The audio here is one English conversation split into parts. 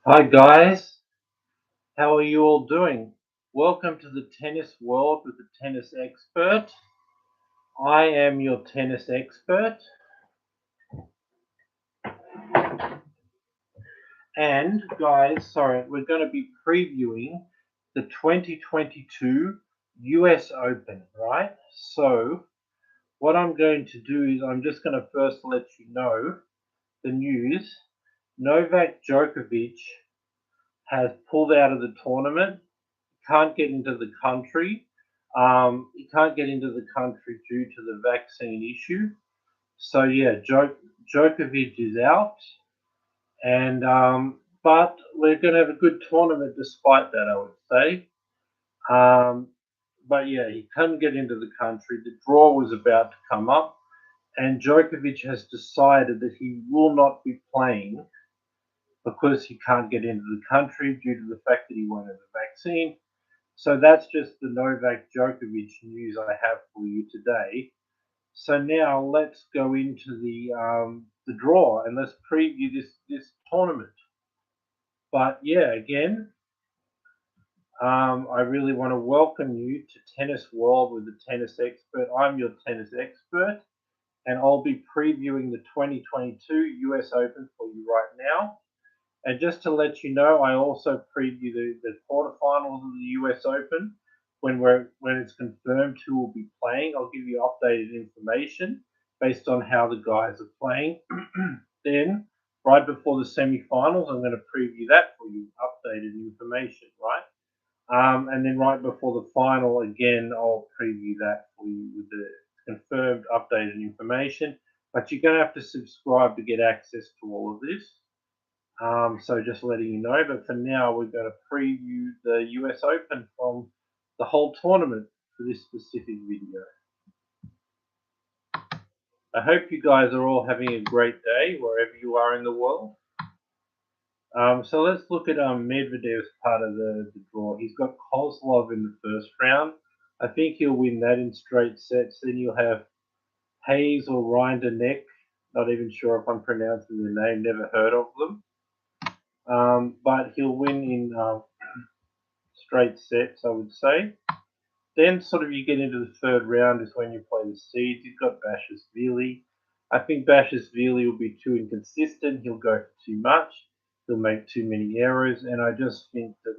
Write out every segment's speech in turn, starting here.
Hi guys, how are you all doing? Welcome to the tennis world with the tennis expert. I am your tennis expert, and guys, sorry, we're going to be previewing the 2022 US Open, right? So, what I'm going to do is I'm just going to first let you know the news. Novak Djokovic has pulled out of the tournament, can't get into the country. He can't get into the country due to the vaccine issue. So yeah, Djokovic is out, and but we're going to have a good tournament despite that, I would say. Um, but yeah, he couldn't get into the country. The draw was about to come up, and Djokovic has decided that he will not be playing because he can't get into the country due to the fact that he won't have a vaccine. So that's just the Novak Djokovic news I have for you today. So now let's go into the draw and let's preview this tournament. But yeah, again, I really want to welcome you to Tennis World with the Tennis Expert. I'm your tennis expert, and I'll be previewing the 2022 US Open for you right now. And just to let you know, I also preview the quarterfinals of the US Open when it's confirmed who will be playing. I'll give you updated information based on how the guys are playing. Then, right before the semi-finals, I'm going to preview that for you, updated information, right? And then right before the final, again, I'll preview that for you with the confirmed updated information. But you're going to have to subscribe to get access to all of this. So just letting you know, but for now we're going to preview the US Open from the whole tournament for this specific video. I hope you guys are all having a great day wherever you are in the world. So let's look at Medvedev's part of the draw. He's got Kozlov in the first round. I think he'll win that in straight sets. Then you'll have Hayes or Rinderknech. Not even sure if I'm pronouncing the name. Never heard of them. But he'll win in straight sets, I would say. Then sort of you get into the third round is when you play the seeds. You've got Bashashvili. I think Bashashvili will be too inconsistent. He'll go for too much. He'll make too many errors, and I just think that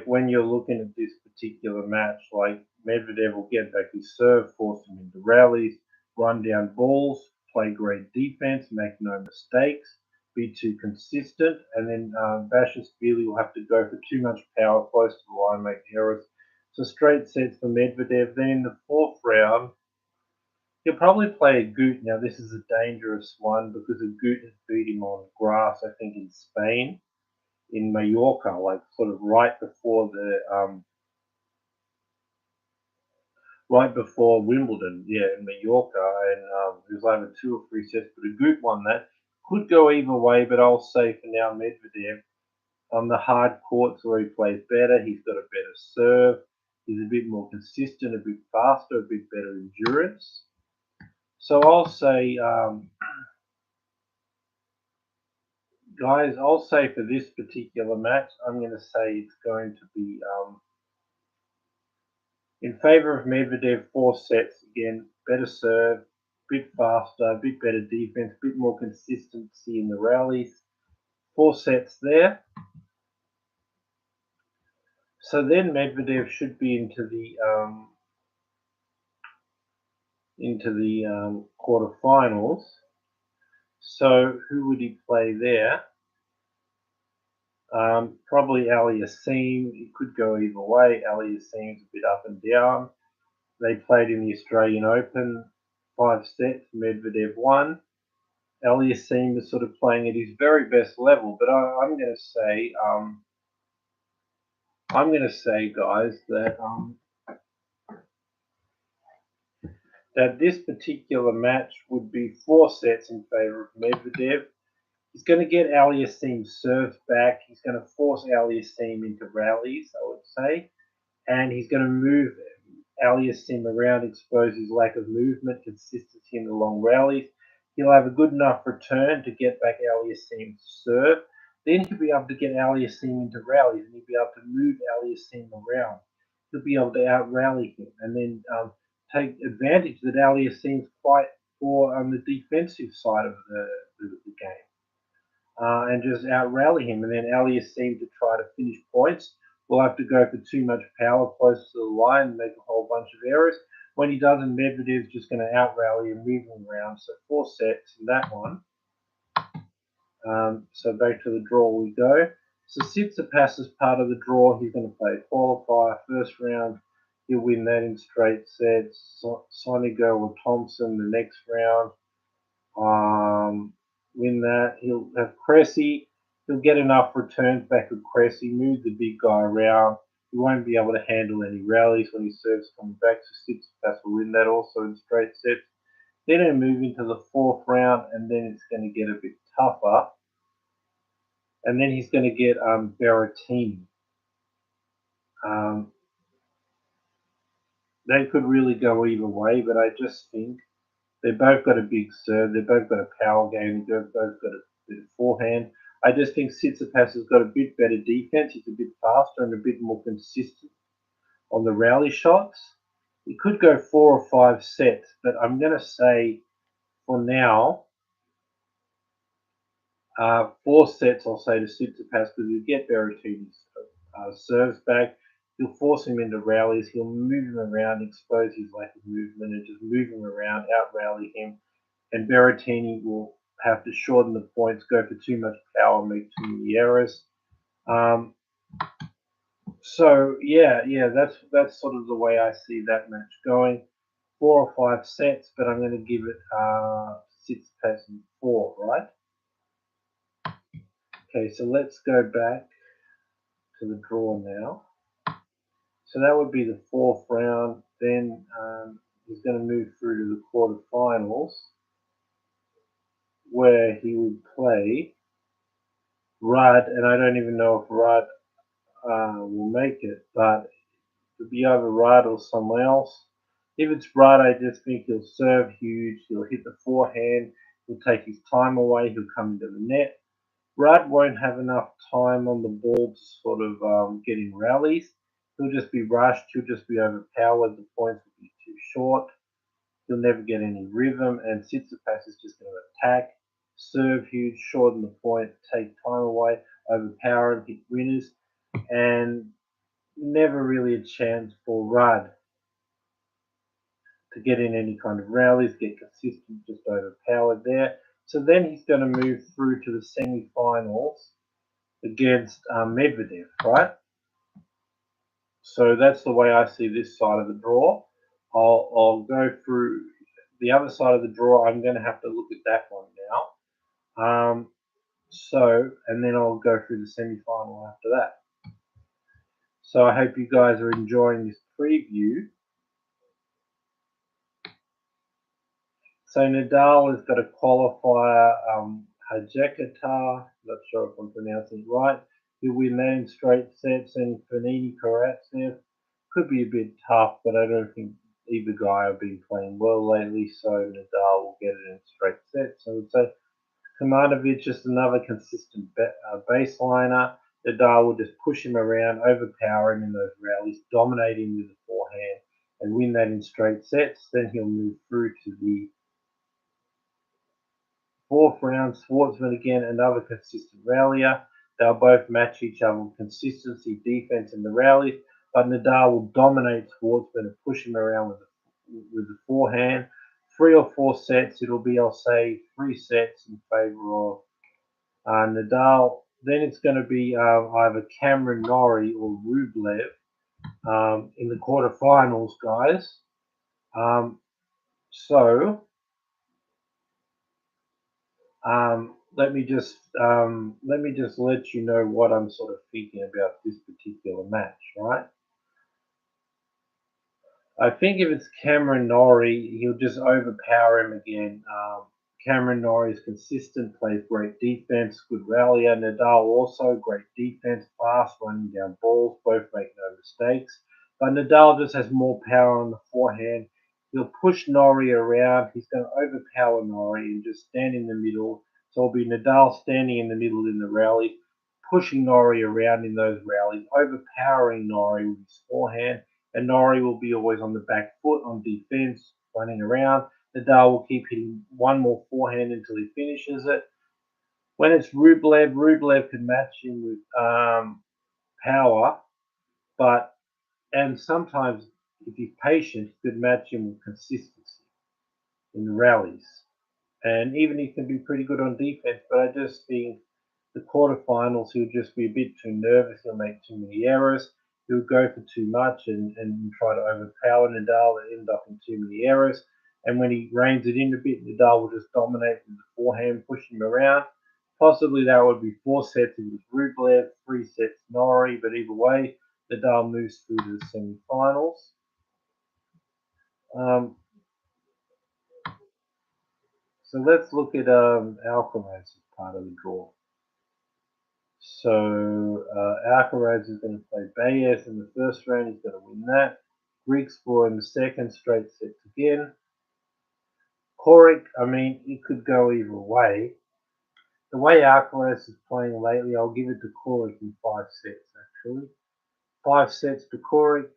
when you're looking at this particular match, like Medvedev will get back his serve, force him into rallies, run down balls, play great defense, make no mistakes, be too consistent, and then Bashashvili will have to go for too much power close to the line, make errors. So straight sets for Medvedev. Then in the fourth round, he'll probably play Agut. Now this is a dangerous one because Agut has beat him on grass, I think, in Spain in Mallorca, like sort of right before Wimbledon, yeah, in Mallorca, and it was over 2 or 3 sets. But Agut won that. Could go either way, but I'll say for now Medvedev on the hard courts where he plays better. He's got a better serve. He's a bit more consistent, a bit faster, a bit better endurance. So I'll say, guys, I'll say for this particular match, I'm going to say it's going to be in favour of Medvedev. 4 sets again, better serve, bit faster, bit better defense, bit more consistency in the rallies. 4 sets there. So then Medvedev should be into the quarterfinals. So who would he play there? Probably Aliassime. It could go either way. Aliassime's a bit up and down. They played in the Australian Open, 5 sets. Medvedev won. Aliassime is sort of playing at his very best level, but I'm going to say, guys, that this particular match would be 4 sets in favour of Medvedev. He's going to get Aliassime's serve back. He's going to force Aliassime into rallies, I would say, and he's going to move Aliassime around, expose his lack of movement, consistency in the long rallies. He'll have a good enough return to get back Aliassime to serve. Then he'll be able to get Aliassime into rallies, and he'll be able to move Aliassime around. He'll be able to out rally him, and then take advantage that Aliassime's quite poor on the defensive side of the game. And just out rally him. And then Aliassime to try to finish points will have to go for too much power close to the line and make a whole bunch of errors. When he doesn't, Medvedev's just going to out rally and move him around. So 4 sets in that one. So back to the draw we go. So Tsitsipas is part of the draw. He's going to play qualifier first round. He'll win that in straight sets. Sonigo or Thompson the next round. Win that. He'll have Cressy. He'll get enough returns back with Cressy, move the big guy around. He won't be able to handle any rallies when he serves coming back, so Tsitsipas will win that also in straight sets. Then he'll move into the 4th round, and then it's going to get a bit tougher. And then he's going to get Berrettini. They could really go either way, but I just think they both got a big serve. They both got a power game. They've both got a bit of forehand. I just think Tsitsipas has got a bit better defense. He's a bit faster and a bit more consistent on the rally shots. He could go 4 or 5 sets, but I'm going to say for now, 4 sets I'll say to Tsitsipas, because you get Berrettini's serves back. He'll force him into rallies. He'll move him around, expose his lack of movement, and just move him around, out rally him. And Berrettini will have to shorten the points, go for too much power, make too many errors. So yeah, that's sort of the way I see that match going. 4 or 5 sets, but I'm going to give it 6 and 4, right? Okay, so let's go back to the draw now. So that would be the 4th round. Then he's going to move through to the quarterfinals, where he would play Rudd, and I don't even know if Rudd will make it, but it'll be either Rudd or someone else. If it's Rudd, I just think he'll serve huge. He'll hit the forehand. He'll take his time away. He'll come into the net. Rudd won't have enough time on the ball to sort of get in rallies. He'll just be rushed. He'll just be overpowered. The points will be too short. He'll never get any rhythm. And Tsitsipas is just going to attack, serve huge, shorten the point, take time away, overpower and hit winners. And never really a chance for Rudd to get in any kind of rallies, get consistent, just overpowered there. So then he's going to move through to the semi-finals against Medvedev, right? So that's the way I see this side of the draw. I'll go through the other side of the draw. I'm going to have to look at that one now. And then I'll go through the semi-final after that. So I hope you guys are enjoying this preview. So Nadal has got a qualifier, Hajekata, not sure if I'm pronouncing it right. He'll win that in straight sets, and Fognini Karatsev could be a bit tough, but I don't think either guy have been playing well lately, so Nadal will get it in straight sets. I would say Kramanovic is another consistent baseliner. Nadal will just push him around, overpower him in those rallies, dominate him with the forehand, and win that in straight sets. Then he'll move through to the 4th round. Schwartzman again, another consistent rallier. They'll both match each other with consistency, defense, in the rallies, but Nadal will dominate Schwartzman and push him around with the forehand. 3 or 4 sets. It'll be, I'll say, 3 sets in favor of Nadal. Then it's going to be either Cameron Norrie or Rublev in the quarterfinals, guys. Let me just let you know what I'm sort of thinking about this particular match, right? I think if it's Cameron Norrie, he'll just overpower him again. Cameron Norrie is consistent, plays great defense, good rallier. Nadal also great defense, fast, running down balls, both make no mistakes. But Nadal just has more power on the forehand. He'll push Norrie around. He's going to overpower Norrie and just stand in the middle. So it'll be Nadal standing in the middle in the rally, pushing Norrie around in those rallies, overpowering Norrie with his forehand, and Norrie will be always on the back foot on defense, running around. Nadal will keep hitting one more forehand until he finishes it. When it's Rublev, Rublev can match him with power, but and sometimes if he's patient, he could match him with consistency in the rallies. And even he can be pretty good on defense, but I just think the quarterfinals he'll just be a bit too nervous. He'll make too many errors. He'll go for too much and try to overpower Nadal and end up in too many errors. And when he reins it in a bit, Nadal will just dominate with the forehand, push him around. Possibly that would be 4 sets with Rublev, 3 sets Norrie, but either way, Nadal moves through to the semi-finals. So let's look at Alcaraz's part of the draw. So Alcaraz is going to play Baez in the first round. He's going to win that. Griekspoor in the second, straight sets again. Coric, I mean, it could go either way. The way Alcaraz is playing lately, I'll give it to Coric in 5 sets, actually. 5 sets to Coric.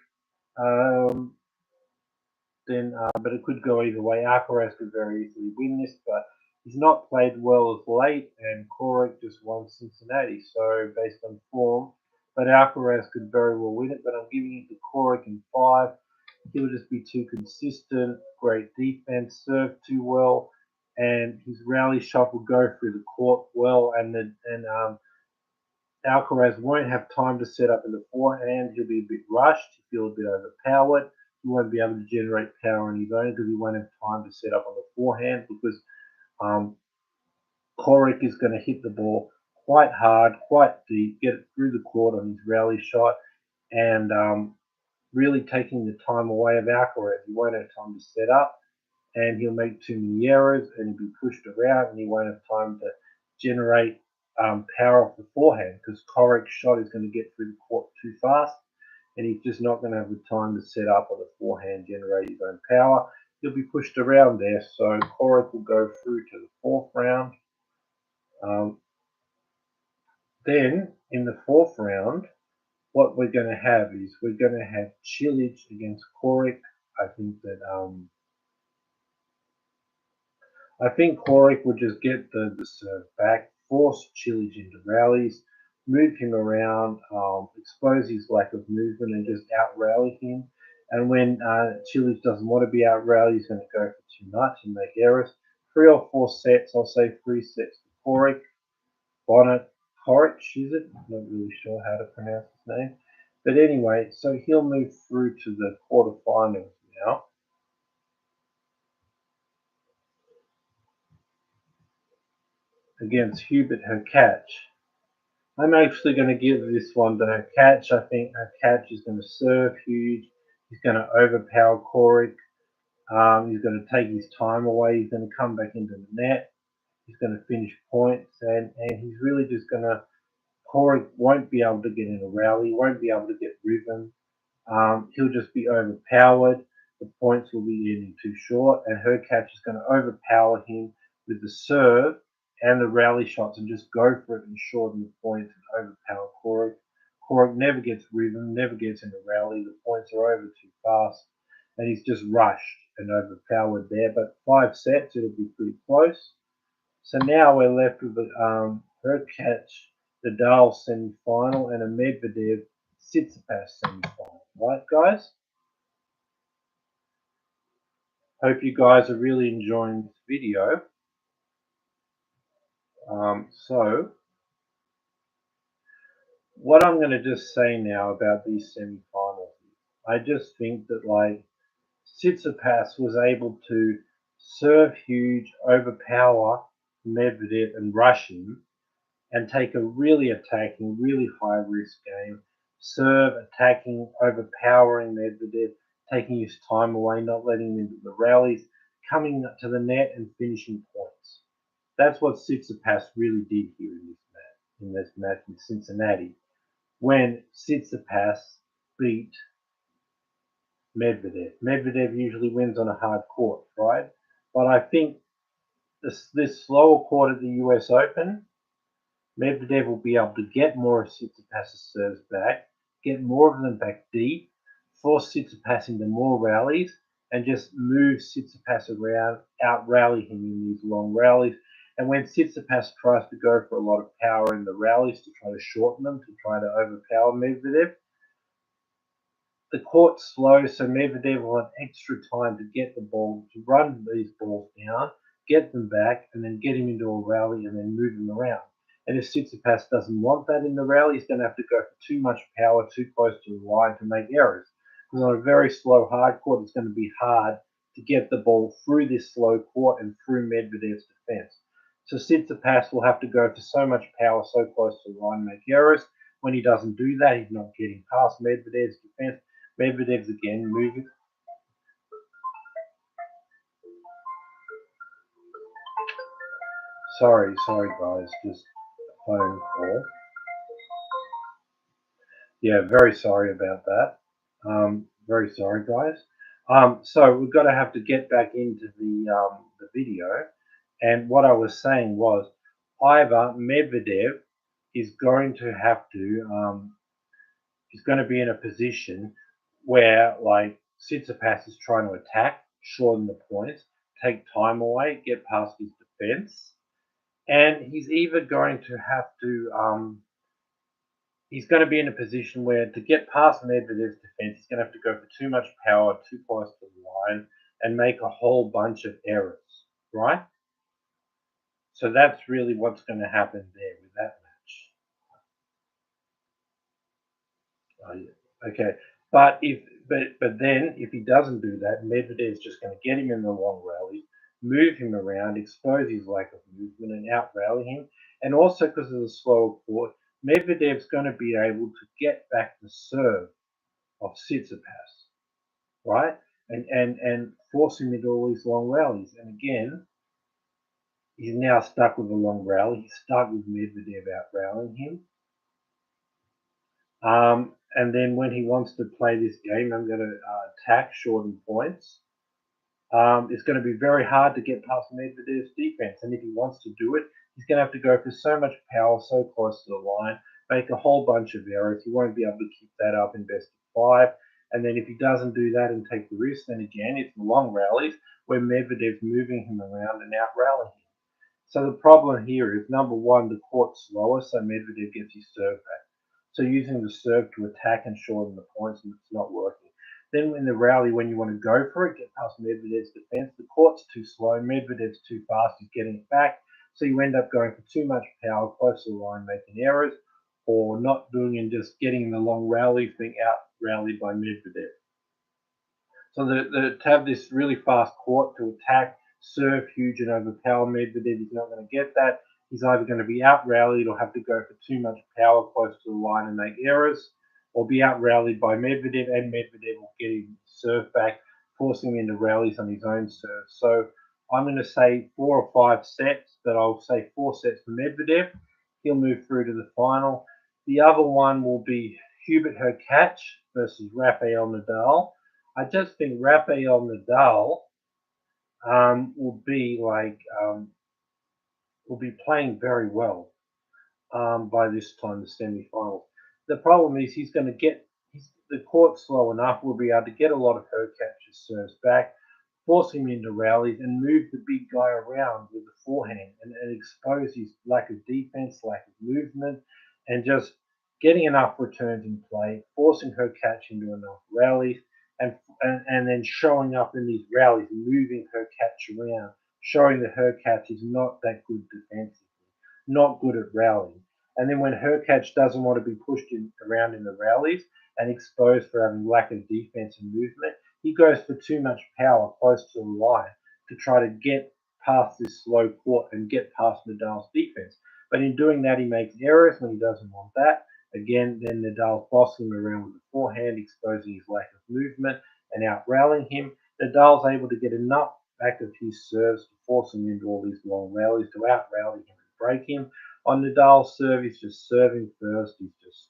But it could go either way. Alcaraz could very easily win this, but he's not played well of late, and Coric just won Cincinnati, so based on form. But Alcaraz could very well win it, but I'm giving it to Coric in 5. He'll just be too consistent, great defense, serve too well, and his rally shot will go through the court well, and Alcaraz won't have time to set up in the forehand. He'll be a bit rushed. He'll feel a bit overpowered. He won't be able to generate power on his own because he won't have time to set up on the forehand because Coric is going to hit the ball quite hard, quite deep, get it through the court on his rally shot, and really taking the time away of Alcaraz. He won't have time to set up, and he'll make too many errors, and he'll be pushed around, and he won't have time to generate power off the forehand because Coric's shot is going to get through the court too fast, and he's just not going to have the time to set up on the forehand, generate his own power. He'll be pushed around there, so Coric will go through to the 4th round. Then in the 4th round, what we're going to have is we're going to have Cilic against Coric. I think Coric would just get the serve back, force Cilic into rallies, move him around, expose his lack of movement, and just out rally him. And when Cilic doesn't want to be out rallied, he's going to go for too much and make errors. 3 or 4 sets, I'll say 3 sets to Coric. Bonnet Coric, is it? I'm not really sure how to pronounce his name. But anyway, so he'll move through to the quarterfinals now. Against Hubert Hurkacz. I'm actually going to give this one to Hurkacz. I think Hurkacz is going to serve huge. He's going to overpower Coric. He's going to take his time away. He's going to come back into the net. He's going to finish points, and he's really just going to. Coric won't be able to get in a rally. Won't be able to get rhythm. He'll just be overpowered. The points will be getting too short, and Hurkacz is going to overpower him with the serve and the rally shots and just go for it and shorten the points and overpower Coric. Coric never gets rhythm, never gets in a rally. The points are over too fast, and he's just rushed and overpowered there. But 5 sets, it'll be pretty close. So now we're left with the Hurkacz Nadal semi-final and a Medvedev Tsitsipas semi-final. Right, guys? Hope you guys are really enjoying this video. So, what I'm going to just say now about these semi-finals, I just think that like Tsitsipas was able to serve huge, overpower Medvedev and rush him, and take a really attacking, really high risk game, serve, attacking, overpowering Medvedev, taking his time away, not letting him into the rallies, coming to the net and finishing points. That's what Tsitsipas really did here in this match in Cincinnati, when Tsitsipas beat Medvedev. Medvedev usually wins on a hard court, right? But I think this slower court at the US Open, Medvedev will be able to get more of Tsitsipas' serves back, get more of them back deep, force Tsitsipas into more rallies, and just move Tsitsipas around, out rally him in these long rallies. And when Tsitsipas tries to go for a lot of power in the rallies to try to shorten them, to try to overpower Medvedev, the court's slow, so Medvedev will have extra time to get the ball, to run these balls down, get them back, and then get him into a rally and then move him around. And if Tsitsipas doesn't want that in the rally, he's going to have to go for too much power, too close to the line to make errors. Because on a very slow hard court, it's going to be hard to get the ball through this slow court and through Medvedev's defense. So Tsitsipas will have to go for so much power, so close to the line, make errors. When he doesn't do that, he's not getting past Medvedev's defense. Medvedev's again moving. Sorry guys, just a phone call. Yeah, very sorry about that. Very sorry guys. So we've got to have to get back into the video. And what I was saying was, either Medvedev is going to have to is going to be in a position where like Tsitsipas is trying to attack, shorten the points, take time away, get past his defense, and he's either going to have to he's going to be in a position where to get past Medvedev's defense, he's going to have to go for too much power, too close to the line, and make a whole bunch of errors, right? So that's really what's going to happen there with that match. Oh, yeah. Okay, but then if he doesn't do that, Medvedev's just going to get him in the long rally, move him around, expose his lack of movement, and out rally him. And also because of the slower court, Medvedev's going to be able to get back the serve of Tsitsipas, right? And force him into all these long rallies. And again, he's now stuck with a long rally. He's stuck with Medvedev out rallying him. And then when he wants to play this game, I'm going to attack, shorten points. It's going to be very hard to get past Medvedev's defense. And if he wants to do it, he's going to have to go for so much power, so close to the line, make a whole bunch of errors. He won't be able to keep that up in best of five. And then if he doesn't do that and take the risk, then again, it's the long rallies where Medvedev's moving him around and out rallying him. So the problem here is, number one, the court's slower, so Medvedev gets his serve back. So using the serve to attack and shorten the points, and it's not working. Then in the rally, when you want to go for it, get past Medvedev's defense, the court's too slow, Medvedev's too fast, he's getting it back. So you end up going for too much power, close to the line, making errors, or not doing and just getting the long rallies, being out rallied by Medvedev. So to have this really fast court to attack, serve huge and overpower Medvedev, he's not going to get that. He's either going to be out rallied or have to go for too much power close to the line and make errors, or be out rallied by Medvedev, and Medvedev will get his serve back, forcing him into rallies on his own serve. So I'm going to say 4 or 5 sets, but I'll say 4 sets for Medvedev. He'll move through to the final. The other one will be Hubert Hurkacz versus Rafael Nadal. I just think Rafael Nadal will be will be playing very well by this time, the semi-finals. The problem is he's going to get the court slow enough. We'll be able to get a lot of Hurkacz's serves back, force him into rallies, and move the big guy around with the forehand and expose his lack of defense, lack of movement, and just getting enough returns in play, forcing Hurkacz into enough rallies, and then showing up in these rallies, moving Hurkacz around, showing that Hurkacz is not that good defensively, not good at rallying. And then when Hurkacz doesn't want to be pushed around in the rallies and exposed for having lack of defense and movement, he goes for too much power close to the line to try to get past this slow court and get past Nadal's defense. But in doing that, he makes errors when he doesn't want that. Again, then Nadal's bossing him around with the forehand, exposing his lack of movement and out rallying him. Nadal's able to get enough back of his serves to force him into all these long rallies, to out rally him and break him. On Nadal's serve, he's just serving first. He's just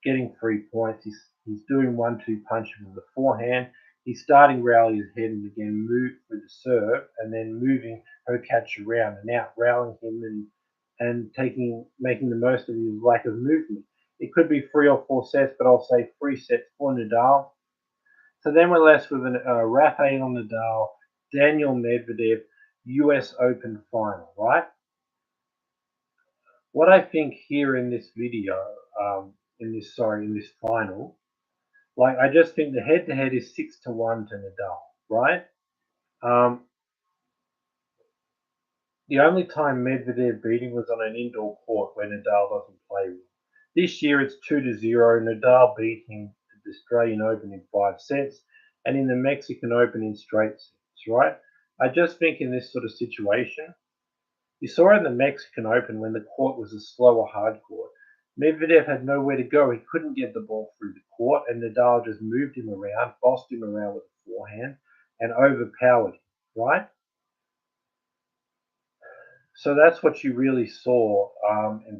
getting 3 points. He's doing 1-2 punches with the forehand. He's starting rally his head and again move with the serve and then moving her catch around and out rallying him and making the most of his lack of movement. It could be 3 or 4 sets, but I'll say 3 sets for Nadal. So then we're left with Rafael Nadal, Daniel Medvedev, US Open final, right? What I think here in this video, in this final, like I just think the head-to-head is 6-1 to Nadal, right? The only time Medvedev beat him was on an indoor court where Nadal doesn't play well. This year it's 2-0. Nadal beat him at the Australian Open in 5 sets and in the Mexican Open in straight sets, right? I just think in this sort of situation, you saw in the Mexican Open when the court was a slower hard court, Medvedev had nowhere to go. He couldn't get the ball through the court, and Nadal just moved him around, bossed him around with a forehand, and overpowered him, right? So that's what you really saw in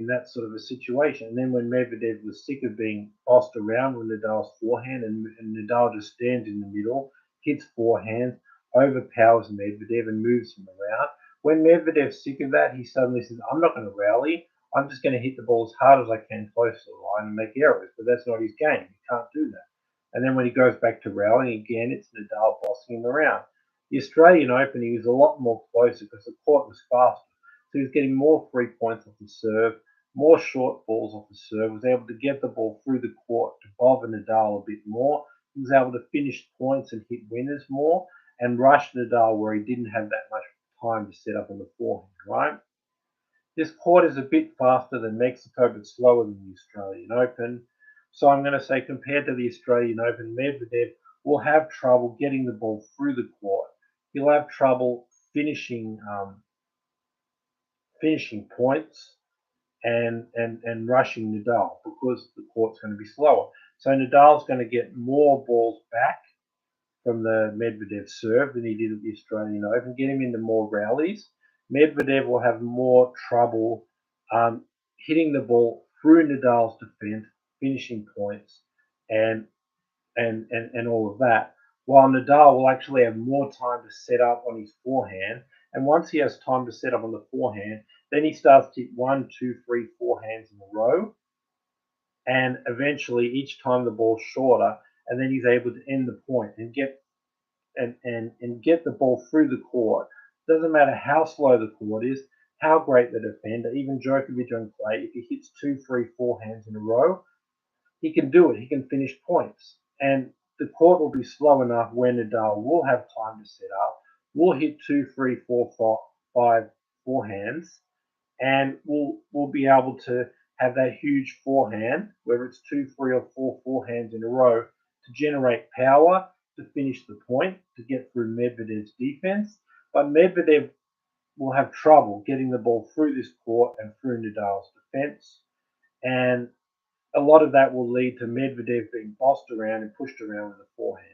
that sort of a situation. And then when Medvedev was sick of being bossed around with Nadal's forehand, and Nadal just stands in the middle, hits forehand, overpowers Medvedev and moves him around. When Medvedev's sick of that, he suddenly says, "I'm not going to rally. I'm just going to hit the ball as hard as I can close to the line and make errors." But that's not his game. He can't do that. And then when he goes back to rallying again, it's Nadal bossing him around. The Australian Open, he was a lot more closer because the court was faster. So he was getting more 3 points off the serve, more short balls off the serve, was able to get the ball through the court to bother Nadal a bit more. He was able to finish points and hit winners more and rush Nadal where he didn't have that much time to set up on the forehand, right? This court is a bit faster than Mexico, but slower than the Australian Open. So I'm going to say compared to the Australian Open, Medvedev will have trouble getting the ball through the court. He'll have trouble finishing points and rushing Nadal because the court's going to be slower. So Nadal's going to get more balls back from the Medvedev serve than he did at the Australian Open, get him into more rallies. Medvedev will have more trouble hitting the ball through Nadal's defense, finishing points, and all of that. While Nadal will actually have more time to set up on his forehand, and once he has time to set up on the forehand, then he starts to hit 1, 2, 3 forehands in a row, and eventually each time the ball's shorter, and then he's able to end the point and get the ball through the court. Doesn't matter how slow the court is, how great the defender, even Djokovic on clay, if he hits 2, 3 forehands in a row, he can do it. He can finish points. And the court will be slow enough where Nadal will have time to set up, will hit 2, 3, 4, 5 forehands, and we'll be able to have that huge forehand, whether it's 2, 3, or 4 forehands in a row, to generate power, to finish the point, to get through Medvedev's defense. But Medvedev will have trouble getting the ball through this court and through Nadal's defense. And a lot of that will lead to Medvedev being bossed around and pushed around with a forehand.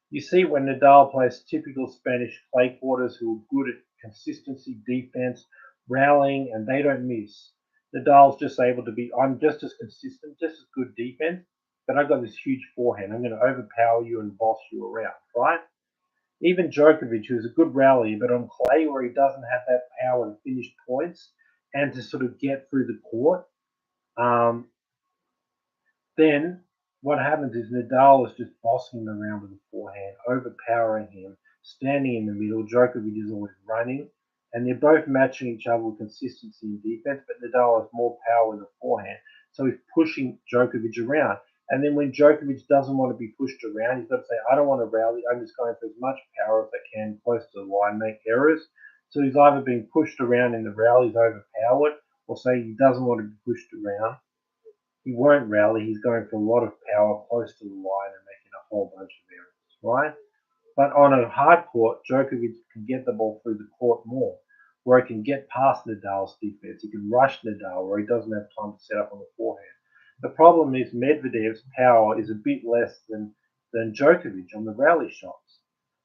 You see when Nadal plays typical Spanish clay quarters who are good at consistency, defense, rallying, and they don't miss. Nadal's just able to be, I'm just as consistent, just as good defense, but I've got this huge forehand. I'm going to overpower you and boss you around, right? Even Djokovic, who's a good rallier, but on clay where he doesn't have that power to finish points and to sort of get through the court, then what happens is Nadal is just bossing him around with a forehand, overpowering him, standing in the middle. Djokovic is always running, and they're both matching each other with consistency in defense, but Nadal has more power with a forehand. So he's pushing Djokovic around. And then when Djokovic doesn't want to be pushed around, he's got to say, I don't want to rally. I'm just going for as much power as I can, close to the line, make errors. So he's either being pushed around in the rallies, overpowered, or say he doesn't want to be pushed around. He won't rally. He's going for a lot of power close to the line and making a whole bunch of errors, right? But on a hard court, Djokovic can get the ball through the court more, where he can get past Nadal's defense. He can rush Nadal where he doesn't have time to set up on the forehand. The problem is Medvedev's power is a bit less than Djokovic on the rally shots.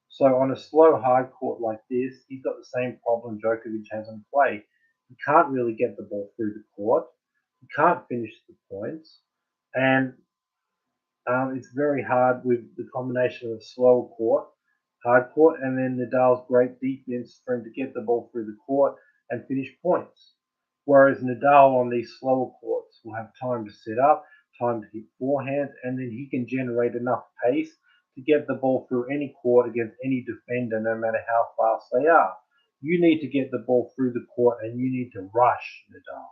So on a slow hard court like this, he's got the same problem Djokovic has on clay. He can't really get the ball through the court. He can't finish the points, and It's very hard with the combination of a slower court, hard court, and then Nadal's great defense for him to get the ball through the court and finish points. Whereas Nadal on these slower courts will have time to set up, time to hit forehands, and then he can generate enough pace to get the ball through any court against any defender, no matter how fast they are. You need to get the ball through the court and you need to rush Nadal.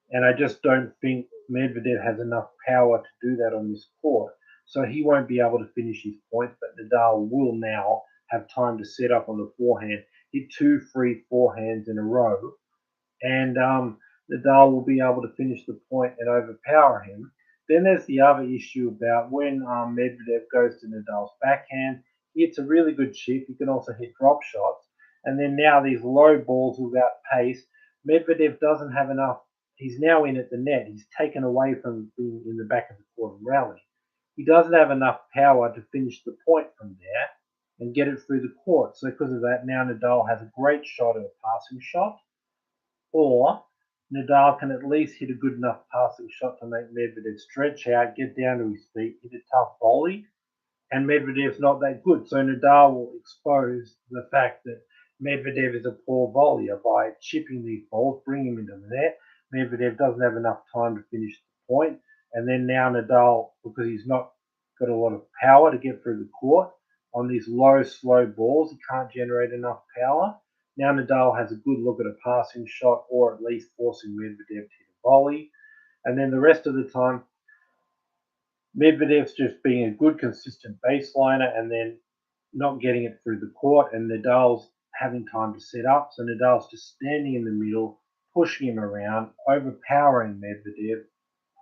And I just don't think Medvedev has enough power to do that on this court. So he won't be able to finish his points, but Nadal will now have time to set up on the forehand, hit 2 free forehands in a row, and Nadal will be able to finish the point and overpower him. Then there's the other issue about when Medvedev goes to Nadal's backhand, he hits a really good chip. He can also hit drop shots. And then now these low balls without pace, Medvedev doesn't have enough. He's now in at the net. He's taken away from being in the back of the court and rally. He doesn't have enough power to finish the point from there and get it through the court. So because of that, now Nadal has a great shot at a passing shot, or Nadal can at least hit a good enough passing shot to make Medvedev stretch out, get down to his feet, hit a tough volley, and Medvedev's not that good. So Nadal will expose the fact that Medvedev is a poor volleyer by chipping these balls, bring him into the net. Medvedev doesn't have enough time to finish the point, and then now Nadal, because he's not got a lot of power to get through the court on these low, slow balls, he can't generate enough power. Now Nadal has a good look at a passing shot, or at least forcing Medvedev to hit a volley, and then the rest of the time Medvedev's just being a good, consistent baseliner and then not getting it through the court, and Nadal's having time to set up. So Nadal's just standing in the middle, pushing him around, overpowering Medvedev.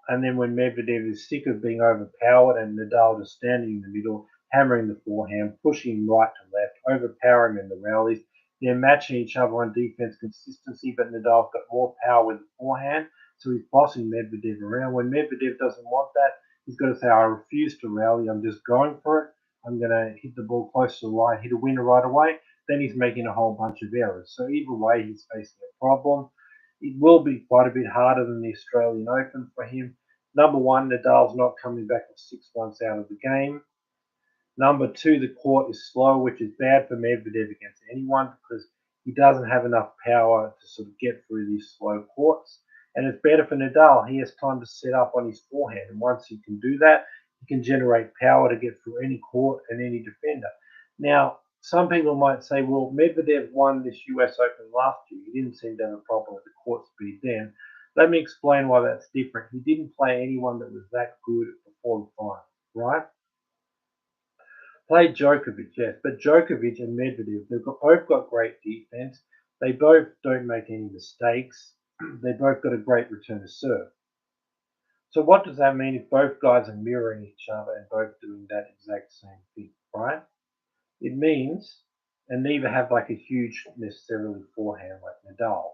And then when Medvedev is sick of being overpowered and Nadal just standing in the middle, hammering the forehand, pushing him right to left, overpowering him in the rallies, they're matching each other on defense consistency, but Nadal's got more power with the forehand, so he's bossing Medvedev around. When Medvedev doesn't want that, he's got to say, I refuse to rally, I'm just going for it. I'm going to hit the ball close to the line, hit a winner right away. Then he's making a whole bunch of errors. So either way, he's facing a problem. It will be quite a bit harder than the Australian Open for him. Number one, Nadal's not coming back with 6 months out of the game. Number two, the court is slow, which is bad for Medvedev against anyone because he doesn't have enough power to sort of get through these slow courts. And it's better for Nadal. He has time to set up on his forehand. And once he can do that, he can generate power to get through any court and any defender. Now, some people might say, well, Medvedev won this US Open last year. He didn't seem to have a problem with the court speed then. Let me explain why that's different. He didn't play anyone that was that good before the final, right? Played Djokovic, yes, but Djokovic and Medvedev, both got great defense. They both don't make any mistakes. They both got a great return to serve. So what does that mean if both guys are mirroring each other and both doing that exact same thing, right? It means, and neither have like a huge necessarily forehand like Nadal.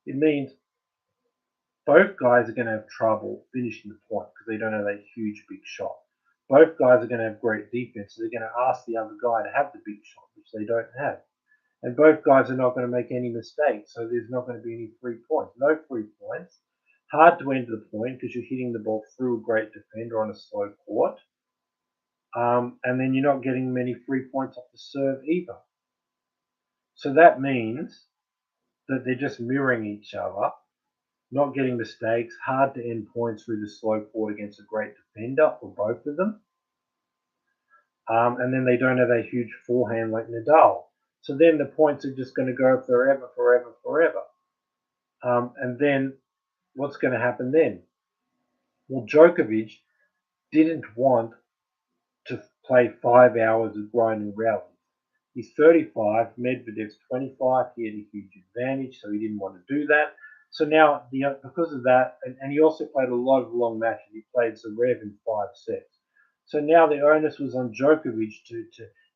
It means both guys are going to have trouble finishing the point because they don't have that huge big shot. Both guys are going to have great defense, so they're going to ask the other guy to have the big shot, which they don't have. And both guys are not going to make any mistakes, so there's not going to be any free points. No free points. Hard to enter the point because you're hitting the ball through a great defender on a slow court. And then you're not getting many free points off the serve either. So that means that they're just mirroring each other, not getting mistakes, hard to end points through the slow court against a great defender for both of them. And then they don't have a huge forehand like Nadal. So then the points are just going to go forever, forever, forever. And then what's going to happen then? Well, Djokovic didn't want to play 5 hours of grinding rallies. He's 35, Medvedev's 25. He had a huge advantage, so he didn't want to do that. So now, because of that, and he also played a lot of long matches. He played Zverev in 5 sets. So now the onus was on Djokovic to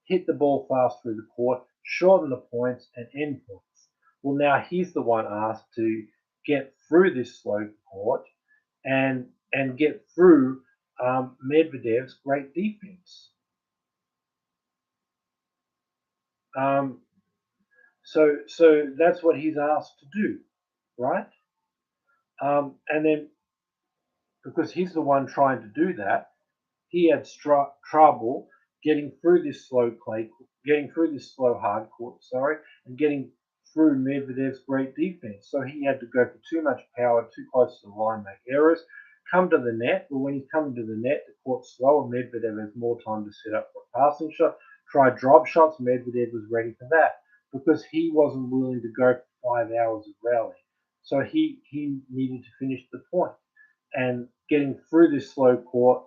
hit the ball fast through the court, shorten the points, and end points. Well, now he's the one asked to get through this slow court and get through Medvedev's great defense. So that's what he's asked to do, right? And then because he's the one trying to do that, he had trouble getting through this slow hard court, and getting through Medvedev's great defense. So he had to go for too much power, too close to the line, make errors, come to the net. But when he's coming to the net, the court's slower. Medvedev has more time to set up for a passing shot, try drop shots. Medvedev was ready for that because he wasn't willing to go for 5 hours of rally. So he needed to finish the point. And getting through this slow court,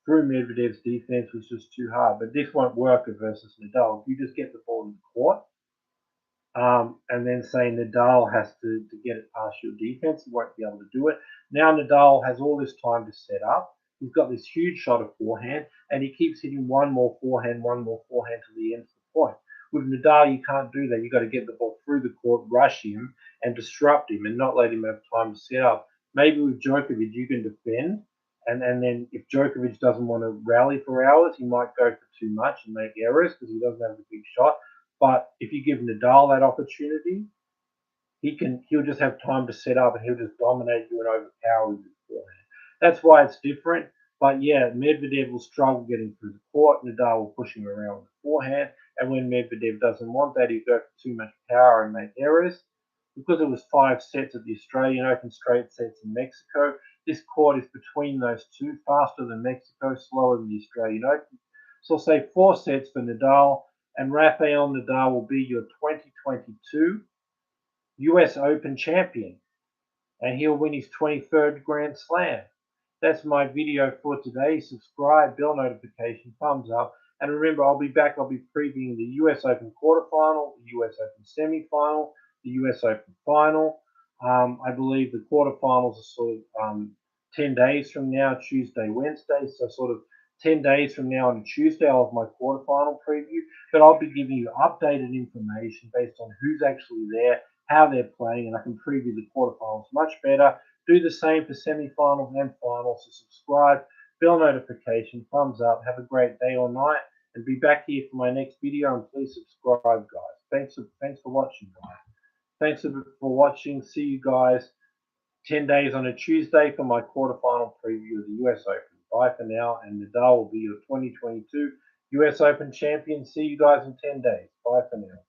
through Medvedev's defense was just too hard. But this won't work versus Nadal. If you just get the ball in the court, and then say Nadal has to get it past your defense, he won't be able to do it. Now Nadal has all this time to set up. He's got this huge shot of forehand, and he keeps hitting one more forehand to the end of the point. With Nadal, you can't do that. You've got to get the ball through the court, rush him, and disrupt him, and not let him have time to set up. Maybe with Djokovic, you can defend, and then if Djokovic doesn't want to rally for hours, he might go for too much and make errors because he doesn't have the big shot. But if you give Nadal that opportunity, he'll just have time to set up and he'll just dominate you and overpower you beforehand. That's why it's different. But yeah, Medvedev will struggle getting through the court. Nadal will push him around with the forehand. And when Medvedev doesn't want that, he'll go for too much power and make errors. Because it was 5 sets at the Australian Open, straight sets in Mexico, this court is between those two, faster than Mexico, slower than the Australian Open. So I'll say 4 sets for Nadal, and Rafael Nadal will be your 2022 US Open champion, and he'll win his 23rd Grand Slam. That's my video for today. Subscribe, bell notification, thumbs up, and remember, I'll be back. I'll be previewing the US Open quarterfinal, the US Open semi-final, the US Open final. I believe the quarterfinals are sort of 10 days from now, Tuesday, Wednesday, so sort of 10 days from now on a Tuesday, I'll have my quarterfinal preview, but I'll be giving you updated information based on who's actually there, how they're playing, and I can preview the quarterfinals much better. Do the same for semi-finals and finals, so subscribe, bell notification, thumbs up, have a great day or night, and be back here for my next video, and please subscribe, guys. Thanks for watching, guys. Thanks for watching. See you guys 10 days on a Tuesday for my quarterfinal preview of the US Open. Bye for now, and Nadal will be your 2022 US Open champion. See you guys in 10 days. Bye for now.